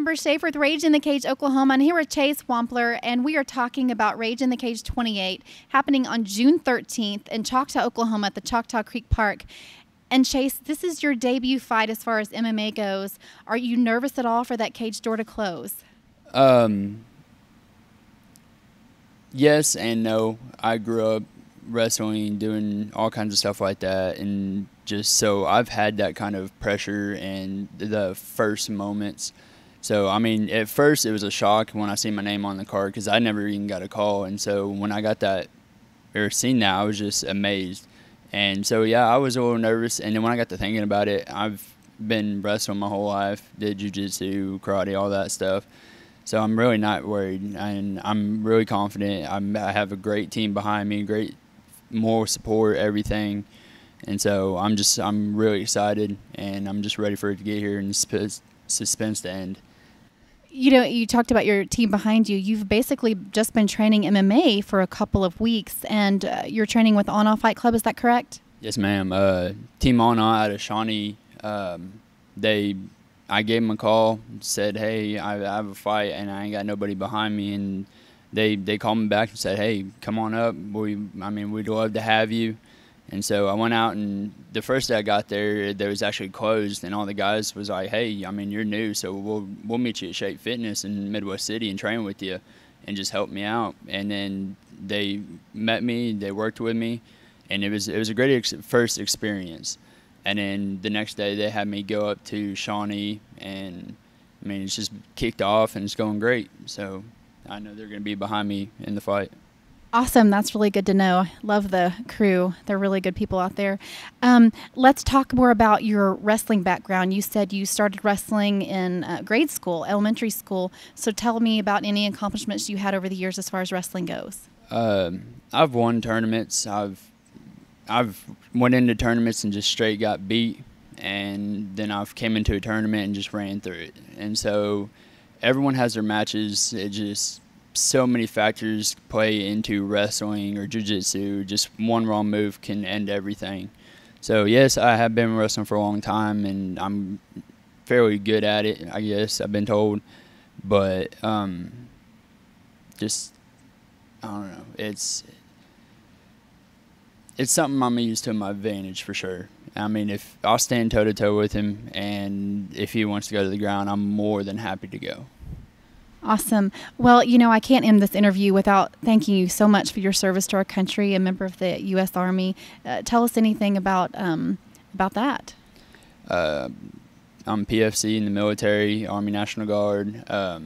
Amber Schaefer with Rage in the Cage, Oklahoma, and here with Chase Wampler, and we are talking about Rage in the Cage 28 happening on June 13th in Choctaw, Oklahoma at the Choctaw Creek Park. And Chase, this is your debut fight as far as MMA goes. Are you nervous at all for that cage door to close? Yes and no. I grew up wrestling, doing all kinds of stuff like that, and just so I've had that kind of pressure in the first moments. So, I mean, at first it was a shock when I seen my name on the card because I never even got a call. And so when I got that or seen that, I was just amazed. And so, yeah, I was a little nervous. And then when I got to thinking about it, I've been wrestling my whole life, did jiu-jitsu, karate, all that stuff. So I'm really not worried, and I'm really confident. I have a great team behind me, great moral support, everything. And so I'm really excited, and I'm just ready for it to get here and suspense to end. You know, you talked about your team behind you. You've basically just been training MMA for a couple of weeks, and you're training with On All Fight Club. Is that correct? Yes, ma'am. Team On All out of Shawnee, I gave them a call, said, hey, I have a fight, and I ain't got nobody behind me. And they called me back and said, hey, come on up. We'd love to have you. And so I went out, and the first day I got there was actually closed, and all the guys was like, hey, you're new, so we'll meet you at Shape Fitness in Midwest City and train with you and just help me out. And then they met me, they worked with me, and it was a great first experience. And then the next day they had me go up to Shawnee, and it's just kicked off and it's going great. So I know they're going to be behind me in the fight. Awesome. That's really good to know. Love the crew. They're really good people out there. Let's talk more about your wrestling background. You said you started wrestling in grade school, elementary school. So tell me about any accomplishments you had over the years as far as wrestling goes. I've won tournaments. I've went into tournaments and just straight got beat, and then I've came into a tournament and just ran through it. And so everyone has their matches. It just so many factors play into wrestling or jiu-jitsu. Just one wrong move can end everything. So yes, I have been wrestling for a long time, and I'm fairly good at it, I guess I've been told. But just I don't know. It's something I'm going to use to my advantage for sure. If I'll stand toe-to-toe with him, and if he wants to go to the ground, I'm more than happy to go. Awesome. Well, I can't end this interview without thanking you so much for your service to our country, a member of the U.S. Army. Tell us anything about that. I'm PFC in the military, Army National Guard. I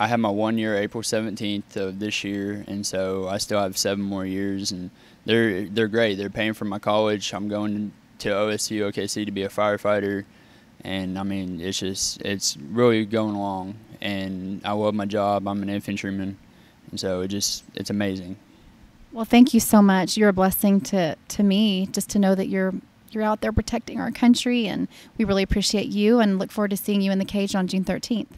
had my 1 year April 17th of this year, and so I still have 7 more years, and they're great. They're paying for my college. I'm going to OSU OKC to be a firefighter, and it's really going along, and I love my job. I'm an infantryman, and so it's amazing. Well, thank you so much. You're a blessing to me just to know that you're out there protecting our country, and we really appreciate you and look forward to seeing you in the cage on June 13th.